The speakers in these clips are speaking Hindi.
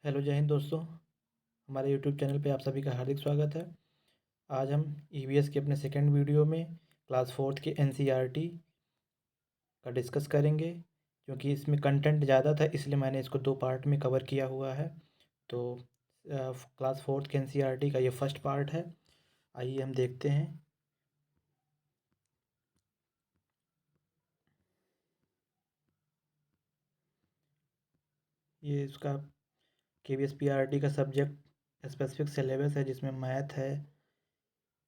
हेलो जय हिंद दोस्तों। हमारे यूट्यूब चैनल पे आप सभी का हार्दिक स्वागत है। आज हम ईवीएस के अपने सेकंड वीडियो में क्लास फोर्थ के एनसीईआरटी का डिस्कस करेंगे। क्योंकि इसमें कंटेंट ज़्यादा था इसलिए मैंने इसको दो पार्ट में कवर किया हुआ है। तो क्लास फोर्थ के एनसीईआरटी का ये फर्स्ट पार्ट है। आइए हम देखते हैं। ये इसका केवीएस पीआरटी का सब्जेक्ट स्पेसिफिक सिलेबस है, जिसमें मैथ है,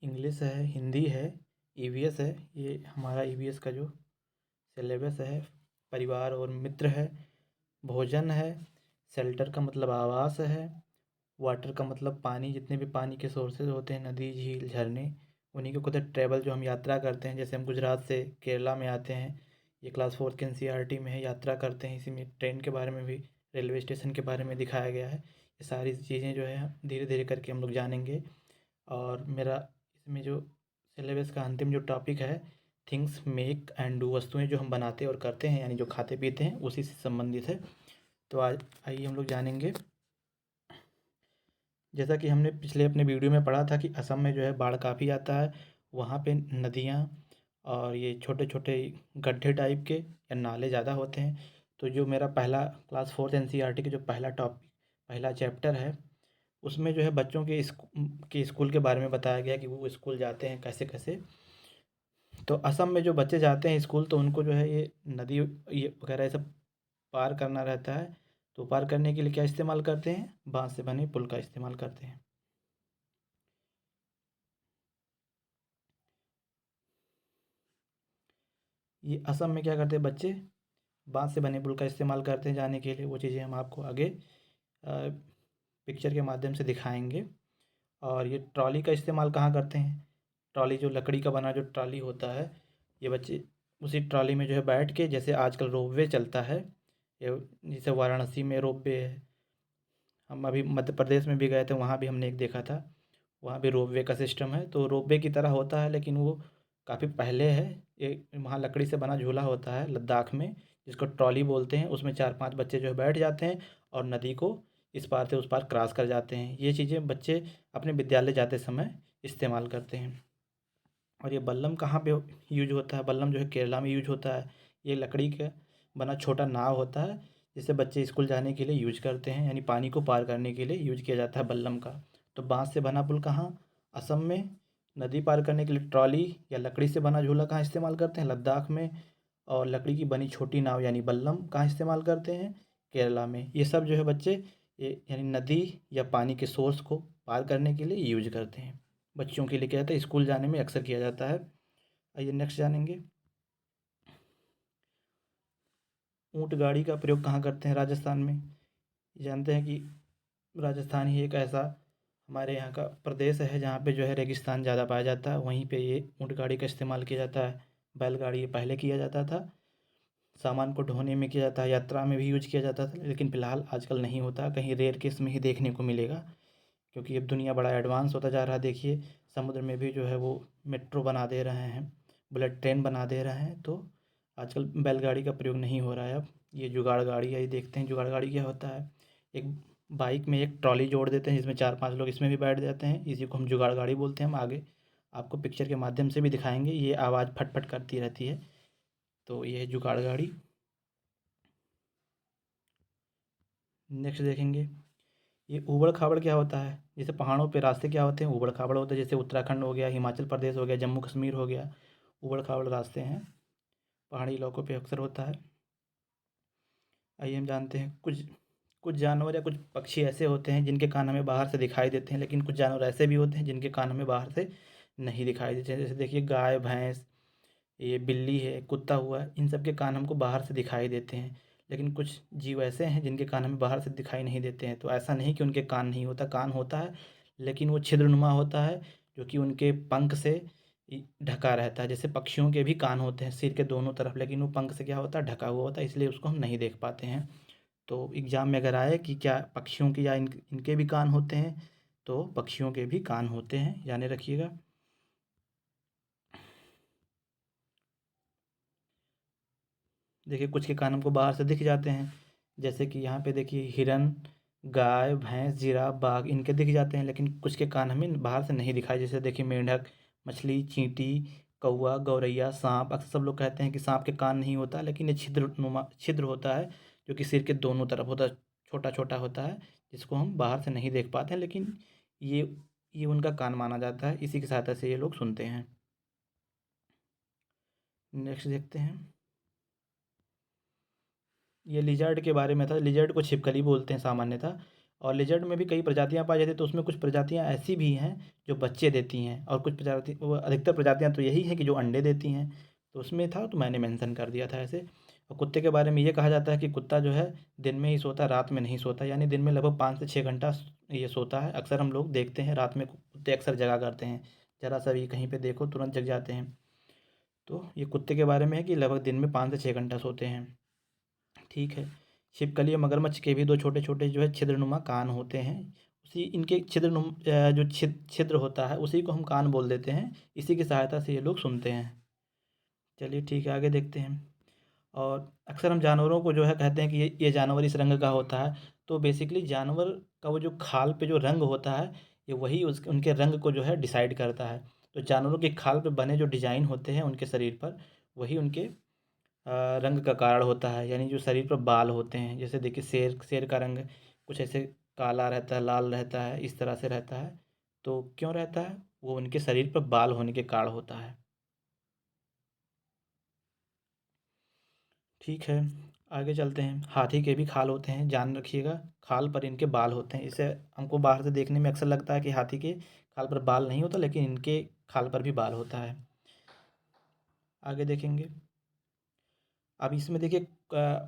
इंग्लिश है, हिंदी है, ईवीएस है। ये हमारा ईवीएस का जो सिलेबस है, परिवार और मित्र है, भोजन है, शेल्टर का मतलब आवास है, वाटर का मतलब पानी, जितने भी पानी के सोर्सेज होते हैं, नदी, झील, झरने, उन्हीं के खुद ट्रैवल जो हम यात्रा करते हैं। जैसे हम गुजरात से केरला में आते हैं, ये क्लास फोर्थ के एनसीईआरटी में है, यात्रा करते हैं। इसी में ट्रेन के बारे में भी, रेलवे स्टेशन के बारे में दिखाया गया है। ये सारी चीज़ें जो है धीरे धीरे करके हम लोग जानेंगे। और मेरा इसमें जो सिलेबस का अंतिम जो टॉपिक है, थिंग्स मेक एंड डू, वस्तुएं जो हम बनाते और करते हैं यानी जो खाते पीते हैं, उसी से संबंधित है। तो आज आइए हम लोग जानेंगे। जैसा कि हमने पिछले अपने वीडियो में पढ़ा था कि असम में जो है बाढ़ काफ़ी आता है। वहाँ पे नदियाँ और ये छोटे छोटे गड्ढे टाइप के या नाले ज़्यादा होते हैं। तो जो मेरा पहला क्लास फोर्थ एनसीईआरटी के जो पहला टॉपिक, पहला चैप्टर है, उसमें जो है बच्चों के स्कूल के बारे में बताया गया कि वो स्कूल जाते हैं कैसे कैसे। तो असम में जो बच्चे जाते हैं स्कूल, तो उनको जो है ये नदी ये वगैरह ये सब पार करना रहता है। तो पार करने के लिए क्या इस्तेमाल करते हैं? बांस से बने पुल का इस्तेमाल करते हैं। ये असम में क्या करते हैं बच्चे? बांस से बने पुल का इस्तेमाल करते हैं जाने के लिए। वो चीज़ें हम आपको आगे पिक्चर के माध्यम से दिखाएंगे। और ये ट्रॉली का इस्तेमाल कहाँ करते हैं? ट्रॉली जो लकड़ी का बना जो ट्रॉली होता है, ये बच्चे उसी ट्रॉली में जो है बैठ के, जैसे आजकल रोपवे चलता है, ये जैसे वाराणसी में रोपवे है। हम अभी मध्य प्रदेश में भी गए थे, वहाँ भी हमने एक देखा था। वहाँ भी रोपवे का सिस्टम है, तो रोपवे की तरह होता है, लेकिन वो काफ़ी पहले है। ये वहाँ लकड़ी से बना झूला होता है लद्दाख में, जिसको ट्रॉली बोलते हैं। उसमें 4-5 बच्चे जो है बैठ जाते हैं और नदी को इस पार से उस पार क्रॉस कर जाते हैं। ये चीज़ें बच्चे अपने विद्यालय जाते समय इस्तेमाल करते हैं। और ये बल्लम कहाँ पे यूज होता है? बल्लम जो है केरला में यूज होता है। ये लकड़ी का बना छोटा नाव होता है, जिसे बच्चे स्कूल जाने के लिए यूज करते हैं, यानी पानी को पार करने के लिए यूज किया जाता है बल्लम का। तो बांस से बना पुल कहाँ? असम में। नदी पार करने के लिए ट्रॉली या लकड़ी से बना झूला कहाँ इस्तेमाल करते हैं? लद्दाख में। और लकड़ी की बनी छोटी नाव यानी बल्लम कहाँ इस्तेमाल करते हैं? केरला में। ये सब जो है बच्चे ये यानी नदी या पानी के सोर्स को पार करने के लिए यूज करते हैं। बच्चों के लिए क्या जाता है, स्कूल जाने में अक्सर किया जाता है। आइए नेक्स्ट जानेंगे। ऊंट गाड़ी का प्रयोग कहाँ करते हैं? राजस्थान में। जानते हैं कि राजस्थान ही एक ऐसा हमारे यहाँ का प्रदेश है जहाँ पे जो है रेगिस्तान ज़्यादा पाया जाता है। वहीं पे ये ऊंट गाड़ी का इस्तेमाल किया जाता है। बैलगाड़ी ये पहले किया जाता था, सामान को ढोने में किया जाता है, यात्रा में भी यूज किया जाता था, लेकिन फ़िलहाल आजकल नहीं होता। कहीं रेयर केस में ही देखने को मिलेगा, क्योंकि अब दुनिया बड़ा एडवांस होता जा रहा है। देखिए समुद्र में भी जो है वो मेट्रो बना दे रहे हैं, बुलेट ट्रेन बना दे रहे हैं। तो आजकल बैलगाड़ी का प्रयोग नहीं हो रहा है। अब ये जुगाड़ गाड़ी है। ये देखते हैं जुगाड़ गाड़ी क्या होता है। एक बाइक में एक ट्रॉली जोड़ देते हैं, जिसमें 4-5 लोग इसमें भी बैठ जाते हैं। इसी को हम जुगाड़ गाड़ी बोलते हैं। हम आगे आपको पिक्चर के माध्यम से भी दिखाएंगे। ये आवाज़ फट फट करती रहती है, तो ये है जुगाड़ गाड़ी। नेक्स्ट देखेंगे। ये ऊबड़ खाबड़ क्या होता है? जैसे पहाड़ों पे रास्ते क्या होते हैं? ऊबड़ खाबड़ होते हैं। जैसे उत्तराखंड हो गया, हिमाचल प्रदेश हो गया, जम्मू कश्मीर हो गया, ऊबड़ खाबड़ रास्ते हैं, पहाड़ी इलाकों पे अक्सर होता है। आइए हम जानते हैं कुछ कुछ जानवर या कुछ पक्षी ऐसे होते हैं जिनके कान हमें बाहर से दिखाई देते हैं, लेकिन कुछ जानवर ऐसे भी होते हैं जिनके कान हमें बाहर से नहीं दिखाई देते हैं। जैसे देखिए गाय, भैंस, ये बिल्ली है, कुत्ता हुआ, इन सब के कान हमको बाहर से दिखाई देते हैं। लेकिन कुछ जीव ऐसे हैं जिनके कान हमें बाहर से दिखाई नहीं देते हैं। तो ऐसा नहीं कि उनके कान नहीं होता, कान होता है, लेकिन वो छिद्रनुमा होता है, जो कि उनके पंख से ढका रहता है। जैसे पक्षियों के भी कान होते हैं सिर के दोनों तरफ, लेकिन वो पंख से क्या होता है, ढका हुआ होता है, इसलिए उसको हम नहीं देख पाते हैं। तो एग्जाम में अगर आए कि क्या पक्षियों के या इनके भी कान होते हैं, तो पक्षियों के भी कान होते हैं, यानी रखिएगा। देखिए कुछ के कान हमको बाहर से दिख जाते हैं, जैसे कि यहाँ पे देखिए हिरन, गाय, भैंस, जिराफ, बाघ इनके दिख जाते हैं, लेकिन कुछ के कान हमें बाहर से नहीं दिखाई। जैसे देखिए मेंढक, मछली, चींटी, कौवा, गौरैया, सांप। अक्सर सब लोग कहते हैं कि सांप के कान नहीं होता, लेकिन ये छिद्र होता है जो कि सिर के दोनों तरफ होता है, छोटा छोटा होता है, जिसको हम बाहर से नहीं देख पाते हैं, लेकिन ये ये उनका कान माना जाता है। इसी की सहायता से ये लोग सुनते हैं। नेक्स्ट देखते हैं। ये लिजर्ड के बारे में था। लिजर्ड को छिपकली बोलते हैं सामान्यतः। और लिजर्ड में भी कई प्रजातियां पाई जाती हैं, तो उसमें कुछ प्रजातियां ऐसी भी हैं जो बच्चे देती हैं, और कुछ प्रजाति अधिकतर प्रजातियां तो यही हैं कि जो अंडे देती हैं। तो उसमें था तो मैंने मेंशन कर दिया था ऐसे। और कुत्ते के बारे में ये कहा जाता है कि कुत्ता जो है दिन में ही सोता, रात में नहीं सोता, यानी दिन में लगभग 5 से 6 घंटा ये सोता है। अक्सर हम लोग देखते हैं रात में कुत्ते अक्सर जगा करते हैं, ज़रा सा भी कहीं पे देखो तुरंत जग जाते हैं। तो ये कुत्ते के बारे में है कि लगभग दिन में 5 से 6 घंटा सोते हैं। ठीक है। छिपकली और मगरमच्छ के भी दो छोटे छोटे जो है छिद्रनुमा कान होते हैं। उसी इनके जो छिद्र होता है उसी को हम कान बोल देते हैं। इसी की सहायता से ये लोग सुनते हैं। चलिए ठीक है, आगे देखते हैं। और अक्सर हम जानवरों को जो है कहते हैं कि ये जानवर इस रंग का होता है। तो बेसिकली जानवर का वो जो खाल पे जो रंग होता है, ये वही उनके रंग को जो है डिसाइड करता है। तो जानवरों की खाल पे बने जो डिजाइन होते हैं उनके शरीर पर, वही उनके रंग का कारण होता है। यानी जो शरीर पर बाल होते हैं, जैसे देखिए शेर शेर का रंग कुछ ऐसे काला रहता है, लाल रहता है, इस तरह से रहता है। तो क्यों रहता है? वो उनके शरीर पर बाल होने के कारण होता है। ठीक है, आगे चलते हैं। हाथी के भी खाल होते हैं, ध्यान रखिएगा। खाल पर इनके बाल होते हैं। इसे हमको बाहर से देखने में अक्सर लगता है कि हाथी के खाल पर बाल नहीं होता, लेकिन इनके खाल पर भी बाल होता है। आगे देखेंगे। अब इसमें देखिए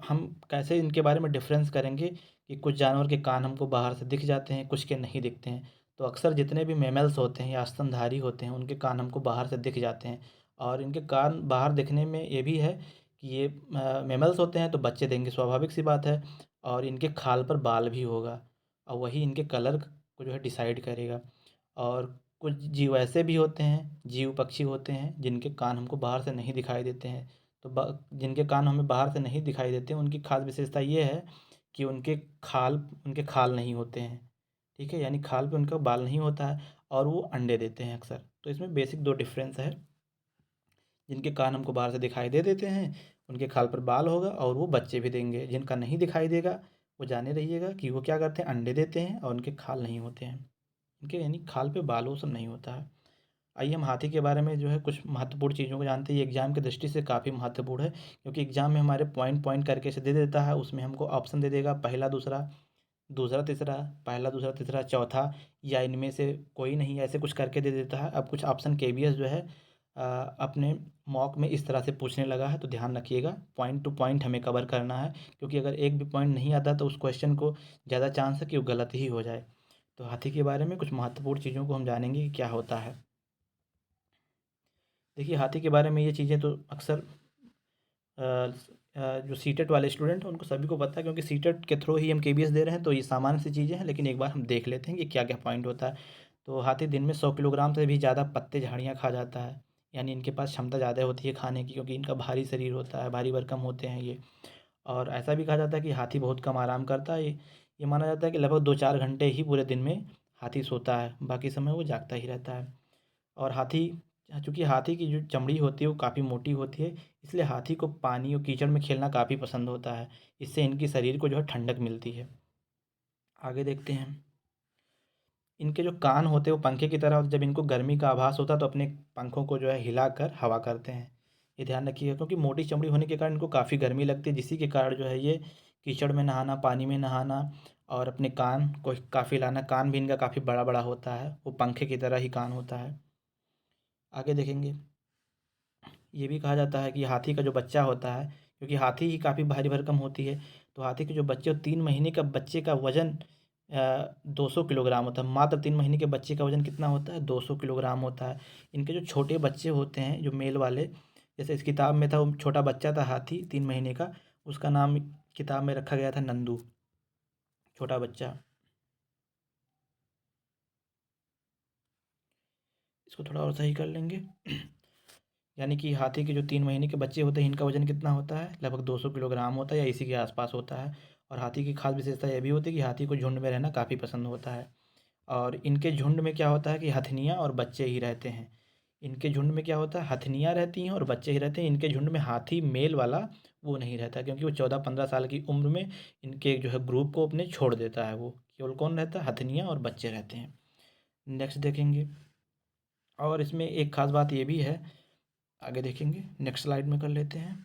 हम कैसे इनके बारे में डिफरेंस करेंगे कि कुछ जानवर के कान हमको बाहर से दिख जाते हैं, कुछ के नहीं दिखते हैं। तो अक्सर जितने भी मैमल्स होते हैं या स्तनधारी होते हैं उनके कान हमको बाहर से दिख जाते हैं। और इनके कान बाहर दिखने में ये भी है कि ये मैमल्स होते हैं तो बच्चे देंगे, स्वाभाविक सी बात है। और इनके खाल पर बाल भी होगा, और वही इनके कलर को जो है डिसाइड करेगा। और कुछ जीव ऐसे भी होते हैं, जीव पक्षी होते हैं जिनके कान हमको बाहर से नहीं दिखाई देते हैं। तो जिनके कान हमें बाहर से नहीं दिखाई देते, उनकी खास विशेषता ये है कि उनके खाल नहीं होते हैं। ठीक है, यानी खाल पे उनका बाल नहीं होता है, और वो अंडे देते हैं अक्सर। तो इसमें बेसिक दो डिफरेंस है। जिनके कान हमको बाहर से दिखाई दे देते हैं उनके खाल पर बाल होगा, और वो बच्चे भी देंगे। जिनका नहीं दिखाई देगा वो जाने रहिएगा कि वो क्या करते हैं, अंडे देते हैं और उनके खाल नहीं होते हैं। उनके यानी खाल पे बाल वो सब नहीं होता है। आइए हम हाथी के बारे में जो है कुछ महत्वपूर्ण चीज़ों को जानते हैं। ये एग्जाम की दृष्टि से काफ़ी महत्वपूर्ण है, क्योंकि एग्जाम में हमारे पॉइंट पॉइंट करके इसे दे देता है। उसमें हमको ऑप्शन दे देगा, पहला दूसरा, दूसरा तीसरा, पहला दूसरा तीसरा चौथा, या इनमें से कोई नहीं, ऐसे कुछ करके दे देता है। अब कुछ ऑप्शन केवीएस जो है अपने मॉक में इस तरह से पूछने लगा है, तो ध्यान रखिएगा। पॉइंट टू पॉइंट हमें कवर करना है, क्योंकि अगर एक भी पॉइंट नहीं आता तो उस क्वेश्चन को ज़्यादा चांस है कि वो गलत ही हो जाए। तो हाथी के बारे में कुछ महत्वपूर्ण चीज़ों को हम जानेंगे कि क्या होता है। देखिए हाथी के बारे में ये चीज़ें तो अक्सर जो सीटेट वाले स्टूडेंट हैं उनको सभी को पता है, क्योंकि सीटेट के थ्रू ही हम केबीएस दे रहे हैं। तो ये सामान्य सी चीज़ें हैं, लेकिन एक बार हम देख लेते हैं कि क्या क्या पॉइंट होता है। तो हाथी दिन में 100 किलोग्राम से भी ज़्यादा पत्ते झाड़ियाँ खा जाता है। यानी इनके पास क्षमता ज़्यादा होती है खाने की, क्योंकि इनका भारी शरीर होता है, भारी भरकम होते हैं ये। और ऐसा भी कहा जाता है कि हाथी बहुत कम आराम करता है। ये माना जाता है कि लगभग 2-4 घंटे ही पूरे दिन में हाथी सोता है, बाकी समय वो जागता ही रहता है। और चूँकि हाथी की जो चमड़ी होती है वो काफ़ी मोटी होती है, इसलिए हाथी को पानी और कीचड़ में खेलना काफ़ी पसंद होता है। इससे इनकी शरीर को जो है ठंडक मिलती है। आगे देखते हैं। इनके जो कान होते हैं वो पंखे की तरह होते हैं। जब इनको गर्मी का आभास होता है तो अपने पंखों को जो है हिलाकर हवा करते हैं। ये ध्यान रखिएगा, क्योंकि मोटी चमड़ी होने के कारण इनको काफ़ी गर्मी लगती है, जिसी के कारण जो है ये कीचड़ में नहाना, पानी में नहाना, और अपने कान को काफ़ी हिलाना। कान भी इनका काफ़ी बड़ा बड़ा होता है, वो पंखे की तरह ही कान होता है। आगे देखेंगे। ये भी कहा जाता है कि हाथी का जो बच्चा होता है, क्योंकि हाथी ही काफ़ी भारी भरकम होती है, तो हाथी के जो बच्चे 3 महीने का बच्चे का वजन 200 किलोग्राम होता है। मात्र 3 महीने के बच्चे का वजन कितना होता है? 200 किलोग्राम होता है। इनके जो छोटे बच्चे होते हैं जो मेल वाले, जैसे इस किताब में था, वो छोटा बच्चा था हाथी 3 महीने का, उसका नाम किताब में रखा गया था नंदू, छोटा बच्चा। इसको थोड़ा और सही कर लेंगे। यानी कि हाथी के जो 3 महीने के बच्चे होते हैं इनका वजन कितना होता है? लगभग 200 किलोग्राम होता है, या इसी के आसपास होता है। और हाथी की खास विशेषता यह भी होती है कि हाथी को झुंड में रहना काफ़ी पसंद होता है। और इनके झुंड में क्या होता है कि हथनियाँ और बच्चे ही रहते हैं। इनके झुंड में क्या होता है, हथनियाँ रहती हैं और बच्चे ही रहते हैं। इनके झुंड में हाथी मेल वाला वो नहीं रहता, क्योंकि वो 14-15 साल की उम्र में इनके जो है ग्रुप को अपने छोड़ देता है। वो केवल कौन रहता है, हथनियाँ और बच्चे रहते हैं। नेक्स्ट देखेंगे। और इसमें एक खास बात ये भी है, आगे देखेंगे, नेक्स्ट स्लाइड में कर लेते हैं,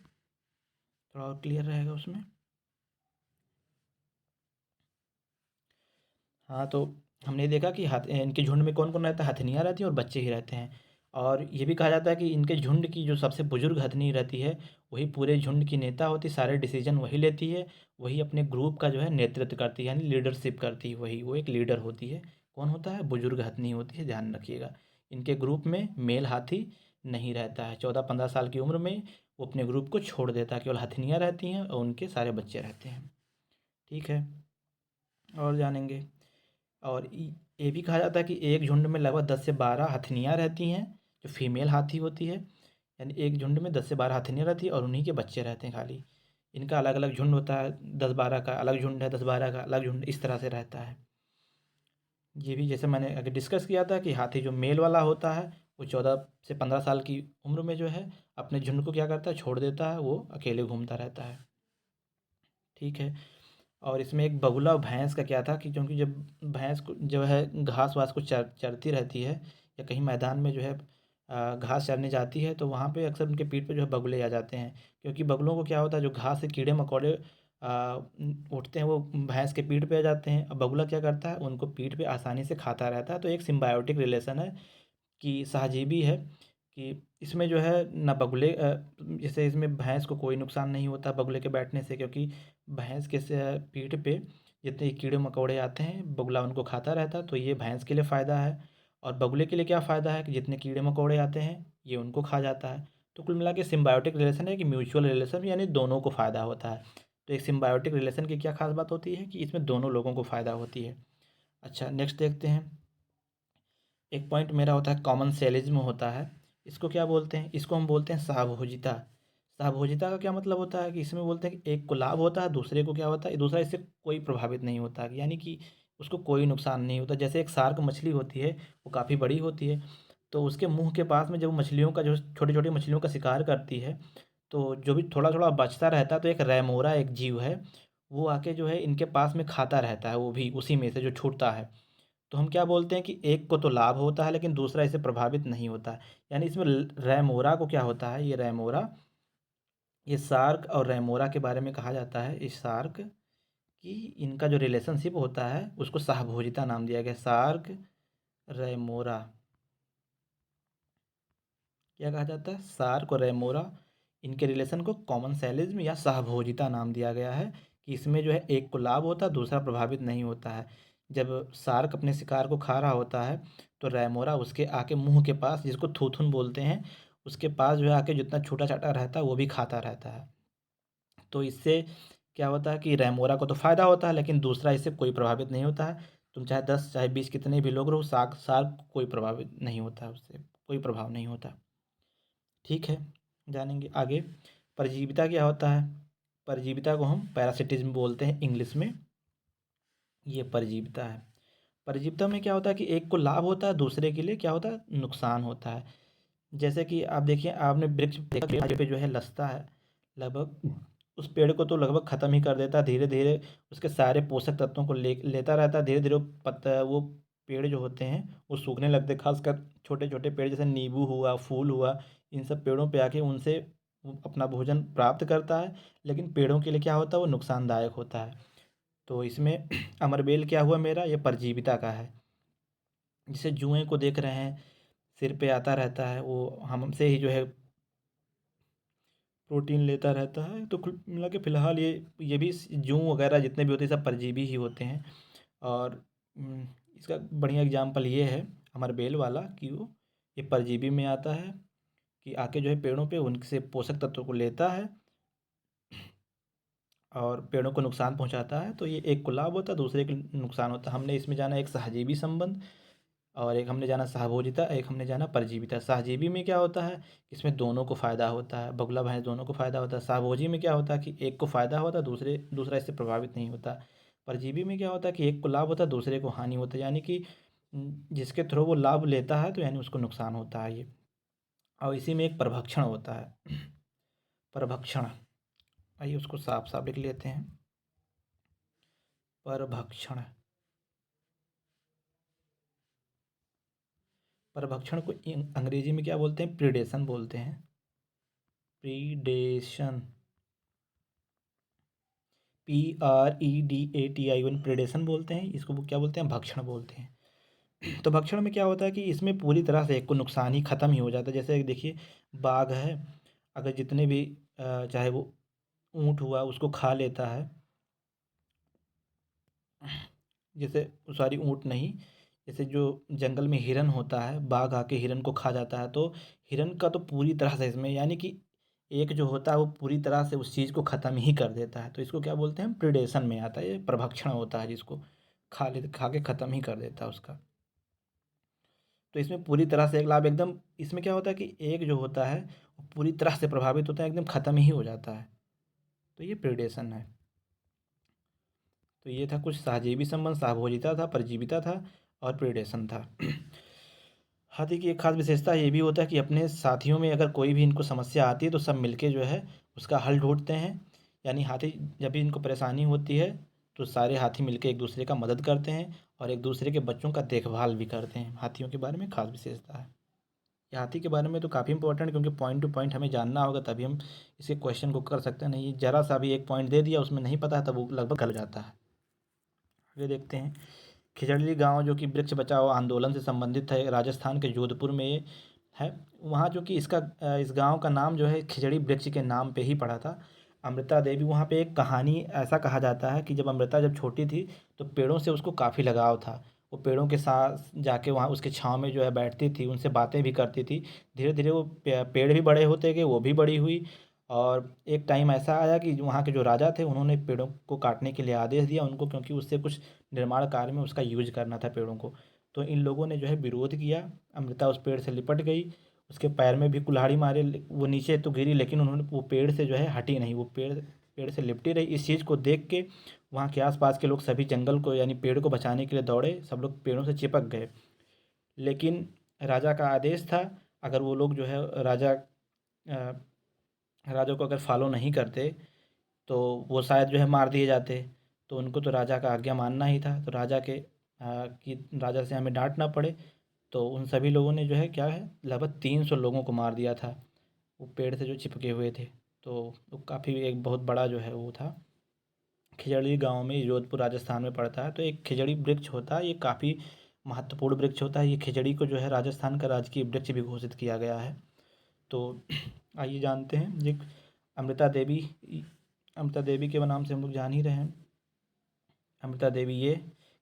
थोड़ा और क्लियर रहेगा उसमें। हाँ, तो हमने देखा कि इनके झुंड में कौन कौन रहता है, हथनियाँ रहती हैं और बच्चे ही रहते हैं। और ये भी कहा जाता है कि इनके झुंड की जो सबसे बुजुर्ग हथनी रहती है वही पूरे झुंड की नेता होती है, सारे डिसीजन वही लेती है, वही अपने ग्रुप का जो है नेतृत्व करती है, यानी लीडरशिप करती है वही, वो एक लीडर होती है। कौन होता है, बुजुर्ग हथनी होती है, ध्यान रखिएगा। इनके ग्रुप में मेल हाथी नहीं रहता है। 14-15 साल की उम्र में वो अपने ग्रुप को छोड़ देता है, केवल हथनियाँ रहती हैं और उनके सारे बच्चे रहते हैं। ठीक है, और जानेंगे। और ये भी कहा जाता है कि एक झुंड में लगभग 10 से 12 हथनियाँ रहती हैं, जो फीमेल हाथी होती है। यानी एक झुंड में 10 से 12 हथनियाँ रहती है और उन्हीं के बच्चे रहते हैं खाली। इनका अलग अलग झुंड होता है, 10-12 का अलग झुंड है, 10-12 का अलग झुंड, इस तरह से रहता है। ये भी जैसे मैंने आगे डिस्कस किया था कि हाथी जो मेल वाला होता है वो 14 से 15 साल की उम्र में जो है अपने झुंड को क्या करता है, छोड़ देता है, वो अकेले घूमता रहता है। ठीक है। और इसमें एक बगुला और भैंस का क्या था कि क्योंकि जब भैंस को जो है घास वास को चरती रहती है या कहीं मैदान में जो है घास चरने जाती है, तो वहाँ पे अक्सर उनके पीठ पे जो है बगुले आ जाते हैं। क्योंकि बगुलों को क्या होता है, जो घास से कीड़े मकोड़े उठते हैं वो भैंस के पीठ पे आ जाते हैं। अब बगुला क्या करता है, उनको पीठ पे आसानी से खाता रहता है। तो एक सिम्बायोटिक रिलेशन है कि सहजीवी है कि इसमें जो है ना बगुले जैसे इसमें भैंस को कोई नुकसान नहीं होता बगुले के बैठने से, क्योंकि भैंस के पीठ पे जितने कीड़े मकोड़े आते हैं बगुला उनको खाता रहता है, तो ये भैंस के लिए फ़ायदा है। और बगुले के लिए क्या फ़ायदा है कि जितने कीड़े मकोड़े आते हैं ये उनको खा जाता है। तो कुल मिला के सिम्बायोटिक रिलेशन है कि म्यूचुअल रिलेशन, यानी दोनों को फ़ायदा होता है। तो एक सिम्बायोटिक रिलेशन की क्या खास बात होती है कि इसमें दोनों लोगों को फ़ायदा होती है। अच्छा, नेक्स्ट देखते हैं। एक पॉइंट मेरा होता है कॉमन सेलिज्म होता है। इसको क्या बोलते हैं, इसको हम बोलते हैं सहभोजिता। सहभोजिता का क्या मतलब होता है कि इसमें बोलते हैं कि एक को लाभ होता है, दूसरे को क्या होता है, दूसरा इससे कोई प्रभावित नहीं होता, यानी कि उसको कोई नुकसान नहीं होता। जैसे एक शार्क मछली होती है, वो काफ़ी बड़ी होती है, तो उसके मुंह के पास में जब मछलियों का जो छोटी छोटी मछलियों का शिकार करती है, तो जो भी थोड़ा थोड़ा बचता रहता है, तो एक रेमोरा एक जीव है, वो आके जो है इनके पास में खाता रहता है, वो भी उसी में से जो छूटता है। तो हम क्या बोलते हैं कि एक को तो लाभ होता है लेकिन दूसरा इससे प्रभावित नहीं होता है। यानी इसमें रैमोरा को क्या होता है, ये रैमोरा, ये शार्क और रैमोरा के बारे में कहा जाता है, इस शार्क की इनका जो रिलेशनशिप होता है उसको सहभोजिता नाम दिया गया। शार्क रैमोरा क्या कहा जाता है, शार्क और रेमोरा, इनके रिलेशन को कॉमन सेलिज्म या सहभोजिता नाम दिया गया है कि इसमें जो है एक को लाभ होता है, दूसरा प्रभावित नहीं होता है। जब शार्क अपने शिकार को खा रहा होता है तो रेमोरा उसके आके मुंह के पास, जिसको थूथुन बोलते हैं, उसके पास जो है आके जितना छोटा छोटा रहता है वो भी खाता रहता है। तो इससे क्या होता है कि रेमोरा को तो फ़ायदा होता है लेकिन दूसरा इससे कोई प्रभावित नहीं होता है। तुम चाहे 10 चाहे 20 कितने भी लोग रहो, शार्क शार्क को कोई प्रभावित नहीं होता है, उससे कोई प्रभाव नहीं होता। ठीक है, जानेंगे आगे। परजीविता क्या होता है, परजीविता को हम पैरासिटिज्म बोलते हैं इंग्लिश में। ये परजीविता है। परजीविता में क्या होता है कि एक को लाभ होता है, दूसरे के लिए क्या होता है, नुकसान होता है। जैसे कि आप देखिए, आपने वृक्ष देखा पेड़ पे जो है लसता है, लगभग उस पेड़ को तो लगभग ख़त्म ही कर देता है, धीरे धीरे उसके सारे पोषक तत्वों को लेता रहता है, धीरे धीरे वो पेड़ जो होते हैं वो सूखने लगते हैं। खासकर छोटे छोटे पेड़ जैसे नींबू हुआ, फूल हुआ, इन सब पेड़ों पे आके उनसे वो अपना भोजन प्राप्त करता है, लेकिन पेड़ों के लिए क्या होता है, वो नुकसानदायक होता है। तो इसमें अमरबेल क्या हुआ मेरा, ये परजीविता का है। जिसे जुएं को देख रहे हैं, सिर पे आता रहता है, वो हमसे ही जो है प्रोटीन लेता रहता है। तो कुल मिला के फ़िलहाल ये भी जूं वगैरह जितने भी होते हैं सब परजीवी ही होते हैं। और इसका बढ़िया एग्जांपल ये है अमरबेल वाला कि वो ये परजीवी में आता है कि आके जो है पेड़ों पे उनसे पोषक तत्वों को लेता है और पेड़ों को नुकसान पहुंचाता है। तो ये एक को लाभ होता है, दूसरे को नुकसान होता है। हमने इसमें जाना एक सहजीवी संबंध, और एक हमने जाना सहभोजिता, एक हमने जाना परजीविता। सहजीवी में क्या होता है, इसमें दोनों को फ़ायदा होता है, बगुला भैंस दोनों को फ़ायदा होता है। सहभोजी में क्या होता है कि एक को फ़ायदा होता है, दूसरा इससे प्रभावित नहीं होता। परजीवी में क्या होता है कि एक को लाभ होता है, दूसरे को हानि होता है, यानी कि जिसके थ्रू वो लाभ लेता है तो यानी उसको नुकसान होता है ये। और इसी में एक परभक्षण होता है। परभक्षण, आइए उसको साफ साफ लिख लेते हैं। परभक्षण, परभक्षण को अंग्रेजी में क्या बोलते हैं, प्रीडेशन बोलते हैं। प्रीडेशन, PREDATION, प्रीडेशन बोलते हैं इसको। वो क्या बोलते हैं, भक्षण बोलते हैं। तो भक्षण में क्या होता है कि इसमें पूरी तरह से एक को नुकसान ही ख़त्म ही हो जाता है। जैसे देखिए बाघ है, अगर जितने भी चाहे वो ऊँट हुआ उसको खा लेता है, जैसे सॉरी ऊँट नहीं, जैसे जो जंगल में हिरन होता है, बाघ आके हिरन को खा जाता है, तो हिरन का तो पूरी तरह से इसमें यानी कि एक जो होता है वो पूरी तरह से उस चीज़ को ख़त्म ही कर देता है। तो इसको क्या बोलते हैं, प्रिडेशन में आता है, ये प्रभक्षण होता है, जिसको खा के ख़त्म ही कर देता है उसका। तो इसमें पूरी तरह से एक लाभ एकदम, इसमें क्या होता है कि एक जो होता है वो पूरी तरह से प्रभावित होता है, एकदम ख़त्म ही हो जाता है। तो ये प्रिडेशन है। तो ये था कुछ सहजीवी संबंध, सहभोजिता था, परजीविता था और प्रिडेशन था। हाथी की एक खास विशेषता ये भी होता है कि अपने साथियों में अगर कोई भी इनको समस्या आती है तो सब मिलके जो है उसका हल ढूंढते हैं। यानी हाथी जब भी इनको परेशानी होती है तो सारे हाथी मिलके एक दूसरे का मदद करते हैं और एक दूसरे के बच्चों का देखभाल भी करते हैं। हाथियों के बारे में खास विशेषता है। ये हाथी के बारे में तो काफ़ी इंपॉर्टेंट, क्योंकि पॉइंट टू पॉइंट हमें जानना होगा तभी हम इसे क्वेश्चन को कर सकते हैं। नहीं ज़रा सा भी एक पॉइंट दे दिया उसमें नहीं पता है तब वो लगभग गल जाता है। आगे देखते हैं। खिजड़ली गांव जो कि वृक्ष बचाओ आंदोलन से संबंधित है, राजस्थान के जोधपुर में ये है। वहाँ जो कि इस गांव का नाम जो है खिजड़ी वृक्ष के नाम पे ही पड़ा था। अमृता देवी, वहाँ पे एक कहानी ऐसा कहा जाता है कि जब अमृता जब छोटी थी तो पेड़ों से उसको काफ़ी लगाव था। वो पेड़ों के साथ जाके वहाँ उसके छाँव में जो है बैठती थी, उनसे बातें भी करती थी। धीरे धीरे वो पेड़ भी बड़े होते गए, वो भी बड़ी हुई। और एक टाइम ऐसा आया कि वहाँ के जो राजा थे उन्होंने पेड़ों को काटने के लिए आदेश दिया उनको, क्योंकि उससे कुछ निर्माण कार्य में उसका यूज करना था पेड़ों को। तो इन लोगों ने जो है विरोध किया। अमृता उस पेड़ से लिपट गई, उसके पैर में भी कुल्हाड़ी मारे, वो नीचे तो गिरी लेकिन उन्होंने वो पेड़ से जो है हटी नहीं, वो पेड़ पेड़ से लिपटी रही। इस चीज़ को देख के वहाँ के आसपास के लोग सभी जंगल को यानी पेड़ को बचाने के लिए दौड़े, सब लोग पेड़ों से चिपक गए। लेकिन राजा का आदेश था, अगर वो लोग जो है राजा को अगर फॉलो नहीं करते तो वो शायद जो है मार दिए जाते। तो उनको तो राजा का आज्ञा मानना ही था। तो कि राजा से हमें डांट ना पड़े, तो उन सभी लोगों ने जो है क्या है लगभग 300 लोगों को मार दिया था, वो पेड़ से जो चिपके हुए थे। तो वो काफ़ी एक बहुत बड़ा जो है वो था। खिजड़ी गांव में, जोधपुर राजस्थान में पड़ता है। तो एक खिजड़ी वृक्ष होता है, ये काफ़ी महत्वपूर्ण वृक्ष होता है। ये खिजड़ी को जो है राजस्थान का राजकीय वृक्ष भी घोषित किया गया है। तो आइए जानते हैं ये अमृता देवी। अमृता देवी के नाम से हम लोग जान ही रहे हैं। अमृता देवी ये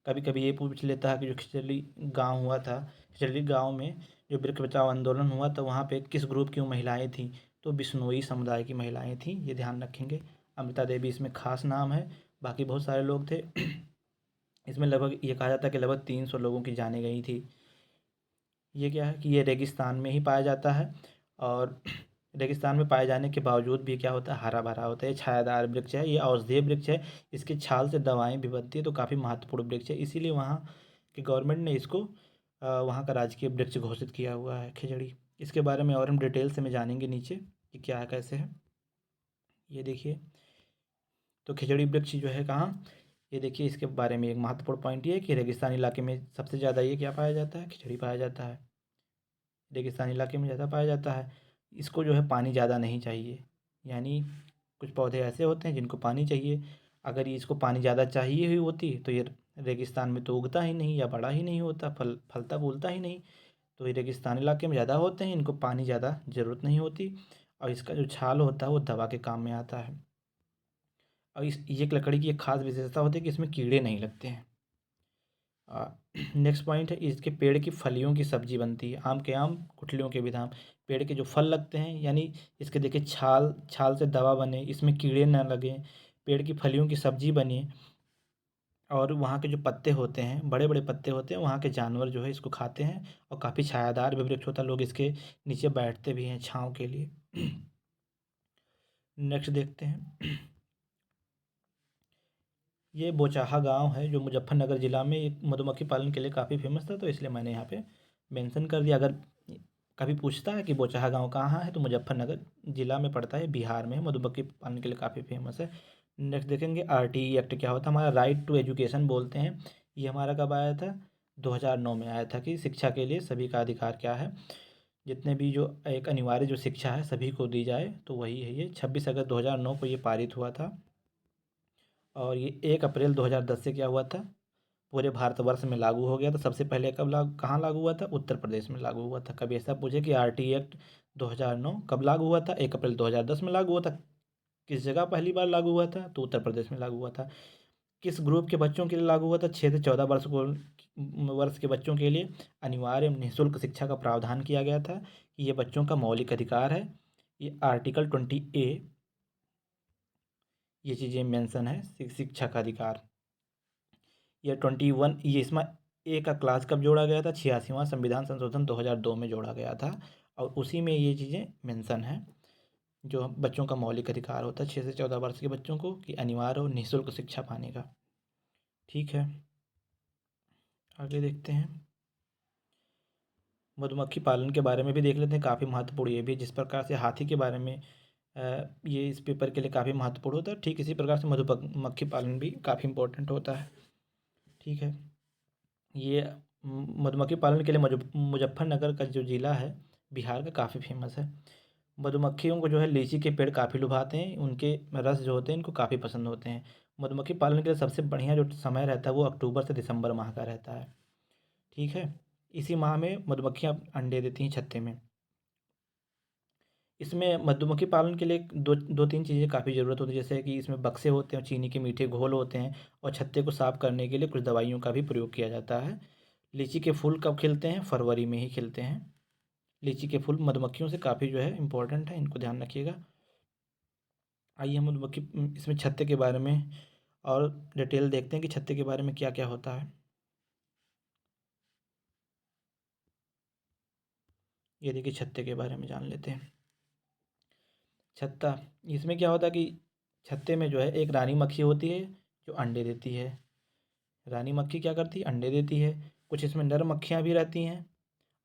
कभी कभी ये पूछ लेता है कि जो खिचड़ी गांव हुआ था, खिचड़ी गांव में जो वृक्ष बचाओ आंदोलन हुआ तो वहाँ पे किस ग्रुप की महिलाएं थीं, तो बिश्नोई समुदाय की महिलाएं थीं, ये ध्यान रखेंगे। अमृता देवी इसमें खास नाम है, बाकी बहुत सारे लोग थे। इसमें लगभग ये कहा जाता है कि लगभग 300 लोगों की जानें गई थी। ये क्या है कि ये रेगिस्तान में ही पाया जाता है और रेगिस्तान में पाए जाने के बावजूद भी क्या होता है, हरा भरा होता है। छायादार वृक्ष है, ये औषधीय वृक्ष है, इसकी छाल से दवाएं भी बनती है, तो काफ़ी महत्वपूर्ण वृक्ष है। इसीलिए वहाँ की गवर्नमेंट ने इसको वहाँ का राजकीय वृक्ष घोषित किया हुआ है खिजड़ी। इसके बारे में और हम डिटेल से में जानेंगे नीचे कि क्या है कैसे है। ये देखिए, तो खिजड़ी वृक्ष जो है कहाँ, ये देखिए इसके बारे में एक महत्वपूर्ण पॉइंट ये है कि रेगिस्तान इलाके में सबसे ज़्यादा ये क्या पाया जाता है, खिचड़ी पाया जाता है। रेगिस्तानी इलाके में ज़्यादा पाया जाता है। इसको जो है पानी ज़्यादा नहीं चाहिए, यानी कुछ पौधे ऐसे होते हैं जिनको पानी चाहिए। अगर ये इसको पानी ज़्यादा चाहिए हुई होती तो ये रेगिस्तान में तो उगता ही नहीं या बड़ा ही नहीं होता, फलता फूलता ही नहीं। तो ये रेगिस्तान इलाके में ज़्यादा होते हैं, इनको पानी ज़्यादा ज़रूरत नहीं होती और इसका जो छाल होता है वो दवा के काम में आता है। और इस ये एक लकड़ी की एक खास विशेषता होती है कि इसमें कीड़े नहीं लगते हैं। नेक्स्ट पॉइंट है, इसके पेड़ की फलियों की सब्जी बनती है। आम के आम, गुठलियों के भी दाम। पेड़ के जो फल लगते हैं यानी इसके देखिए छाल छाल से दवा बने, इसमें कीड़े ना लगे, पेड़ की फलियों की सब्जी बने और वहाँ के जो पत्ते होते हैं, बड़े बड़े पत्ते होते हैं, वहाँ के जानवर जो है इसको खाते हैं। और काफ़ी छायादार भी वृक्ष होता है, लोग इसके नीचे बैठते भी हैं छाँव के लिए। नेक्स्ट देखते हैं। ये बोचाहा गांव है जो मुजफ्फरनगर ज़िला में एक मधुमक्खी पालन के लिए काफ़ी फेमस था, तो इसलिए मैंने यहाँ पे मेंशन कर दिया। अगर कभी पूछता है कि बोचाहा गांव कहाँ है, तो मुजफ्फरनगर ज़िला में पड़ता है, बिहार में है, मधुमक्खी पालन के लिए काफ़ी फेमस है। नेक्स्ट देखेंगे आरटीई एक्ट क्या होता है। हमारा राइट टू एजुकेशन बोलते हैं। ये हमारा कब आया था? 2009 में आया था कि शिक्षा के लिए सभी का अधिकार क्या है, जितने भी जो एक अनिवार्य जो शिक्षा है सभी को दी जाए, तो वही है ये। 26 अगस्त 2009 को ये पारित हुआ था। और ये 1 अप्रैल 2010 से क्या हुआ था, पूरे भारतवर्ष में लागू हो गया था। सबसे पहले कब लागू, कहाँ लागू हुआ था? उत्तर प्रदेश में लागू हुआ था। कभी ऐसा पूछे कि आरटी एक्ट 2009 कब लागू हुआ था? 1 अप्रैल 2010 में लागू हुआ था। किस जगह पहली बार लागू हुआ था? तो उत्तर प्रदेश में लागू हुआ था। किस ग्रुप के बच्चों के लिए लागू हुआ था? 6 से 14 वर्ष को वर्ष के बच्चों के लिए अनिवार्य निःशुल्क शिक्षा का प्रावधान किया गया था कि ये बच्चों का मौलिक अधिकार है। ये आर्टिकल 20A ये चीज़ें मेंशन है, शिक्षा का अधिकार। ये 21 ये इसमें ए का क्लास कब जोड़ा गया था? 86वां संविधान संशोधन 2002 में जोड़ा गया था। और उसी में ये चीज़ें मेंशन है, जो बच्चों का मौलिक अधिकार होता है 6 से 14 वर्ष के बच्चों को, कि अनिवार्य और निःशुल्क शिक्षा पाने का। ठीक है, आगे देखते हैं। मधुमक्खी पालन के बारे में भी देख लेते हैं, काफ़ी महत्वपूर्ण ये भी। जिस प्रकार से हाथी के बारे में ये इस पेपर के लिए काफ़ी महत्वपूर्ण होता है, ठीक इसी प्रकार से मधुमक्खी पालन भी काफ़ी इम्पोर्टेंट होता है। ठीक है, ये मधुमक्खी पालन के लिए मुजफ्फरनगर का जो ज़िला है बिहार का, काफ़ी फेमस है। मधुमक्खियों को जो है लीची के पेड़ काफ़ी लुभाते हैं, उनके रस जो होते हैं इनको काफ़ी पसंद होते हैं। मधुमक्खी पालन के लिए सबसे बढ़िया जो समय रहता है वो अक्टूबर से दिसंबर माह का रहता है। ठीक है, इसी माह में मधुमक्खियाँ अंडे देती हैं छत्ते में। इसमें मधुमक्खी पालन के लिए दो तीन चीज़ें काफ़ी ज़रूरत होती है, जैसे कि इसमें बक्से होते हैं, चीनी के मीठे घोल होते हैं, और छत्ते को साफ़ करने के लिए कुछ दवाइयों का भी प्रयोग किया जाता है। लीची के फूल कब खिलते हैं? फरवरी में ही खिलते हैं। लीची के फूल मधुमक्खियों से काफ़ी जो है इम्पोर्टेंट है, इनको ध्यान रखिएगा। आइए हम मधुमक्खी इसमें छत्ते के बारे में और डिटेल देखते हैं कि छत्ते के बारे में क्या क्या होता है। ये देखिए छत्ते के बारे में जान लेते हैं। छत्ता, इसमें क्या होता है कि छत्ते में जो है एक रानी मक्खी होती है जो अंडे देती है। रानी मक्खी क्या करती है? अंडे देती है। कुछ इसमें नर मक्खियाँ भी रहती हैं,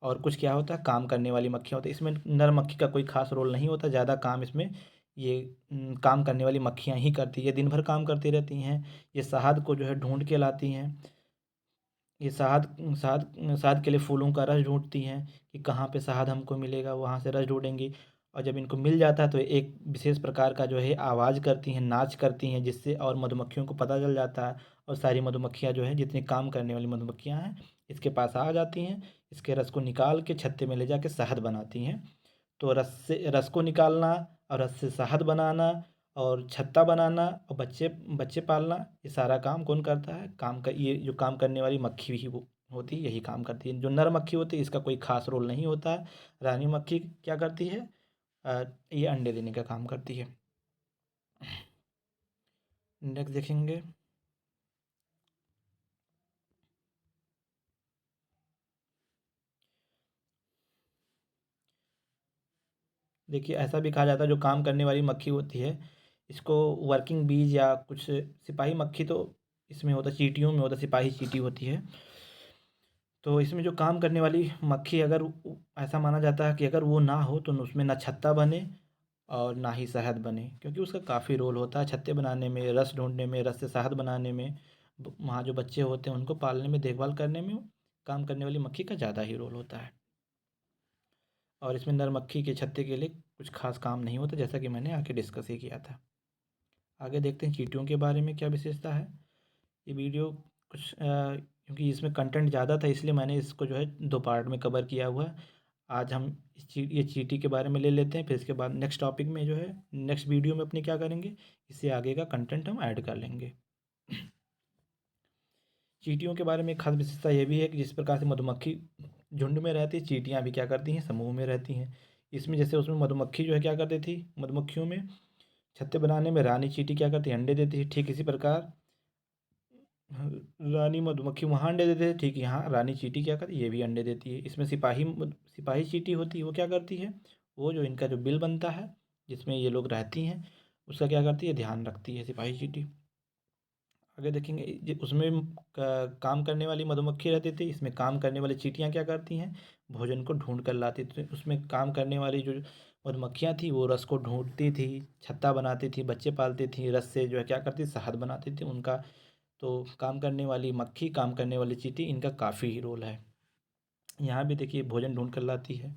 और कुछ क्या होता है, काम करने वाली मक्खियाँ होती हैं। इसमें नर मक्खी का कोई खास रोल नहीं होता, ज़्यादा काम इसमें ये काम करने वाली मक्खियाँ ही करती है। दिन भर काम करती रहती हैं। ये शहद को जो है ढूंढ के लाती हैं। ये शहद शहद शहद के लिए फूलों का रस ढूंढती हैं कि कहाँ पे शहद हमको मिलेगा, वहाँ से रस ढूंढेंगी। और जब इनको मिल जाता है तो एक विशेष प्रकार का जो है आवाज़ करती हैं, नाच करती हैं, जिससे और मधुमक्खियों को पता चल जाता है। और सारी मधुमक्खियाँ जो है, जितनी काम करने वाली मधुमक्खियाँ हैं, इसके पास आ जाती हैं। इसके रस को निकाल के छत्ते में ले जाके शहद बनाती हैं। तो रस को निकालना और रस से शहद बनाना और छत्ता बनाना और बच्चे बच्चे पालना, ये सारा काम कौन करता है? ये जो काम करने वाली मक्खी ही वो होती है, यही काम करती है। जो नर मक्खी होती है इसका कोई खास रोल नहीं होता है। रानी मक्खी क्या करती है? ये अंडे देने का काम करती है। नेक्स्ट देखेंगे। देखिए ऐसा भी कहा जाता है, जो काम करने वाली मक्खी होती है इसको वर्किंग बीज या कुछ सिपाही मक्खी, तो इसमें होता है, चींटियों में होता है, सिपाही चींटी होती है। तो इसमें जो काम करने वाली मक्खी, अगर ऐसा माना जाता है कि अगर वो ना हो तो उसमें ना छत्ता बने और ना ही शहद बने, क्योंकि उसका काफ़ी रोल होता है छत्ते बनाने में, रस ढूंढने में, रस से शहद बनाने में, वहाँ जो बच्चे होते हैं उनको पालने में, देखभाल करने में काम करने वाली मक्खी का ज़्यादा ही रोल होता है। और इसमें नर मक्खी के छत्ते के लिए कुछ खास काम नहीं होता, जैसा कि मैंने आगे डिस्कस ही किया था। आगे देखते हैं चींटियों के बारे में क्या विशेषता है। ये वीडियो कुछ क्योंकि इसमें कंटेंट ज़्यादा था इसलिए मैंने इसको जो है 2 पार्ट में कवर किया हुआ है। आज हम ये चींटी के बारे में ले लेते हैं, फिर इसके बाद नेक्स्ट टॉपिक में जो है नेक्स्ट वीडियो में अपने क्या करेंगे, इससे आगे का कंटेंट हम ऐड कर लेंगे। चींटियों के बारे में एक खास विशेषता ये भी है कि जिस प्रकार से मधुमक्खी झुंड में रहती है, चींटियाँ भी क्या करती हैं? समूह में रहती हैं। इसमें जैसे उसमें मधुमक्खी जो है क्या करती थी, मधुमक्खियों में छत्ते बनाने में रानी चींटी क्या करती है? अंडे देती है। ठीक इसी प्रकार रानी मधुमक्खी वहाँ अंडे देते हैं, ठीक है। यहाँ रानी चींटी क्या करती है, ये भी अंडे देती है। इसमें सिपाही चींटी होती है, वो क्या करती है, वो जो इनका जो बिल बनता है जिसमें ये लोग रहती हैं, उसका क्या करती है, ध्यान रखती है सिपाही चींटी। आगे देखेंगे उसमें काम करने वाली मधुमक्खी रहती थी, इसमें काम करने वाली चींटियाँ क्या करती हैं, भोजन को ढूंढ कर लाती थी। उसमें काम करने वाली जो मधुमक्खियाँ थी वो रस को ढूंढती थी, छत्ता बनाती थी, बच्चे पालती थी, रस से जो है क्या करती, शहद बनाती थी उनका। तो काम करने वाली मक्खी, काम करने वाली चींटी, इनका काफ़ी ही रोल है। यहाँ भी देखिए भोजन ढूंढ कर लाती है।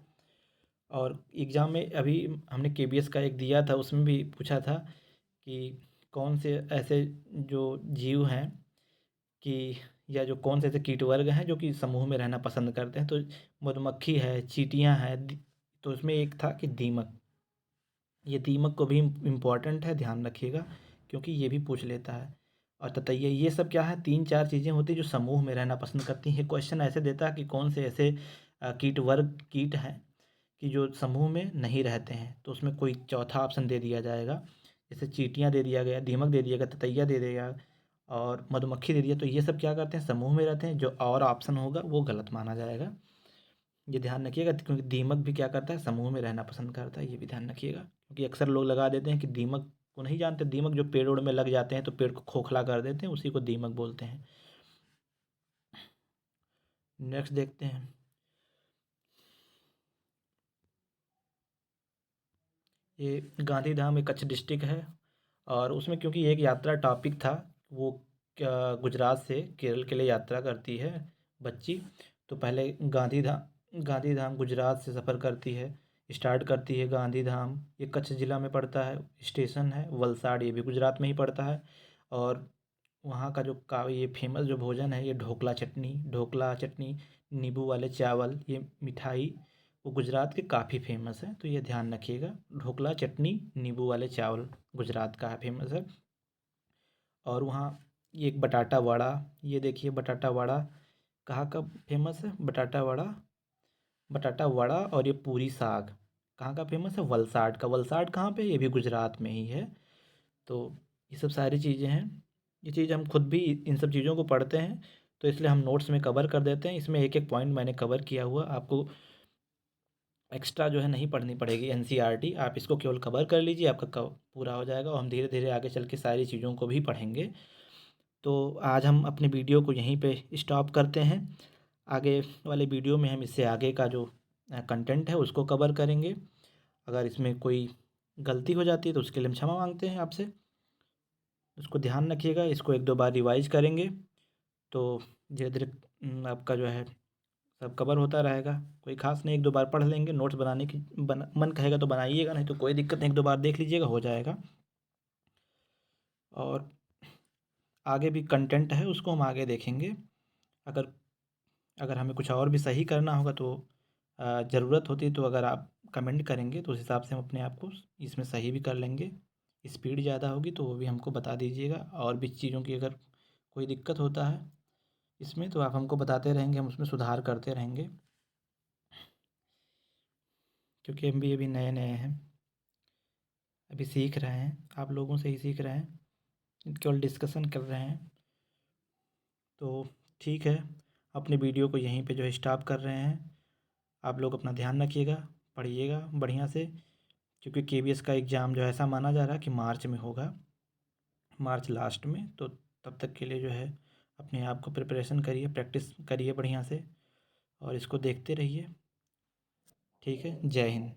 और एग्ज़ाम में अभी हमने केबीएस का एक दिया था, उसमें भी पूछा था कि कौन से ऐसे जो जीव हैं कि या जो कौन से ऐसे कीट वर्ग हैं जो कि समूह में रहना पसंद करते हैं। तो मधुमक्खी है, चींटियाँ हैं, तो उसमें एक था कि दीमक। ये दीमक को भी इम्पॉर्टेंट है, ध्यान रखिएगा, क्योंकि ये भी पूछ लेता है। और ततैया, ये सब क्या है, 3-4 चीज़ें होती हैं जो समूह में रहना पसंद करती हैं। क्वेश्चन ऐसे देता है कि कौन से ऐसे कीट हैं कि जो समूह में नहीं रहते हैं, तो उसमें कोई चौथा ऑप्शन दे दिया जाएगा। जैसे चींटियाँ दे दिया गया, दीमक दे दिया गया, ततैया दे दिया और मधुमक्खी दे दिया। तो ये सब क्या करते हैं, समूह में रहते हैं। जो और ऑप्शन होगा वो गलत माना जाएगा। ये ध्यान रखिएगा, क्योंकि दीमक भी क्या करता है, समूह में रहना पसंद करता है, ये भी ध्यान रखिएगा। क्योंकि अक्सर लोग लगा देते हैं कि दीमक को नहीं जानते, दीमक जो पेड़ ओड़ में लग जाते हैं तो पेड़ को खोखला कर देते हैं, उसी को दीमक बोलते हैं। नेक्स्ट देखते हैं। ये गांधीधाम एक कच्छ डिस्ट्रिक्ट है, और उसमें क्योंकि एक यात्रा टॉपिक था, वो गुजरात से केरल के लिए यात्रा करती है बच्ची। तो पहले गांधीधाम गुजरात से सफ़र करती है, स्टार्ट करती है गांधीधाम, ये कच्छ ज़िला में पड़ता है। स्टेशन है वलसाड़, ये भी गुजरात में ही पड़ता है। और वहाँ का जो ये फेमस जो भोजन है, ये ढोकला चटनी, नींबू वाले चावल, ये मिठाई, वो गुजरात के काफ़ी फेमस है। तो ये ध्यान रखिएगा, ढोकला चटनी नींबू वाले चावल गुजरात का फेमस है। और वहाँ ये एक बटाटा वड़ा, ये देखिए बटाटा वड़ा कहाँ का फेमस है, बटाटा वड़ा। और ये पूरी साग कहाँ का फेमस है, वलसाड का। वलसाड कहाँ पे, ये भी गुजरात में ही है। तो ये सब सारी चीज़ें हैं, ये चीज़ हम खुद भी इन सब चीज़ों को पढ़ते हैं, तो इसलिए हम नोट्स में कवर कर देते हैं। इसमें एक एक पॉइंट मैंने कवर किया हुआ, आपको एक्स्ट्रा जो है नहीं पढ़नी पड़ेगी एनसीईआरटी, आप इसको केवल कवर कर लीजिए, आपका पूरा हो जाएगा। और हम धीरे धीरे आगे चल के सारी चीज़ों को भी पढ़ेंगे। तो आज हम अपने वीडियो को यहीं पे स्टॉप करते हैं। आगे वाले वीडियो में हम इससे आगे का जो कंटेंट है उसको कवर करेंगे। अगर इसमें कोई गलती हो जाती है तो उसके लिए हम क्षमा मांगते हैं आपसे। उसको ध्यान रखिएगा, इसको 1-2 बार रिवाइज़ करेंगे तो धीरे धीरे आपका जो है सब कवर होता रहेगा। कोई ख़ास नहीं, 1-2 बार पढ़ लेंगे। नोट्स बनाने की मन कहेगा तो बनाइएगा, नहीं तो कोई दिक्कत नहीं, 1-2 बार देख लीजिएगा, हो जाएगा। और आगे भी कंटेंट है, उसको हम आगे देखेंगे। अगर अगर हमें कुछ और भी सही करना होगा तो ज़रूरत होती है तो अगर आप कमेंट करेंगे तो उस हिसाब से हम अपने आप को इसमें सही भी कर लेंगे। स्पीड ज़्यादा होगी तो वो भी हमको बता दीजिएगा। और भी चीज़ों की अगर कोई दिक्कत होता है इसमें तो आप हमको बताते रहेंगे, हम उसमें सुधार करते रहेंगे, क्योंकि हम भी अभी नए नए हैं, अभी सीख रहे हैं, आप लोगों से ही सीख रहे हैं, केवल डिस्कशन कर रहे हैं। तो ठीक है, अपने वीडियो को यहीं पे जो है स्टॉप कर रहे हैं। आप लोग अपना ध्यान रखिएगा, पढ़िएगा बढ़िया से, क्योंकि केबीएस का एग्ज़ाम जो है ऐसा माना जा रहा है कि मार्च में होगा, मार्च लास्ट में। तो तब तक के लिए जो है अपने आप को प्रिपरेशन करिए, प्रैक्टिस करिए बढ़िया से, और इसको देखते रहिए। ठीक है, जय हिंद।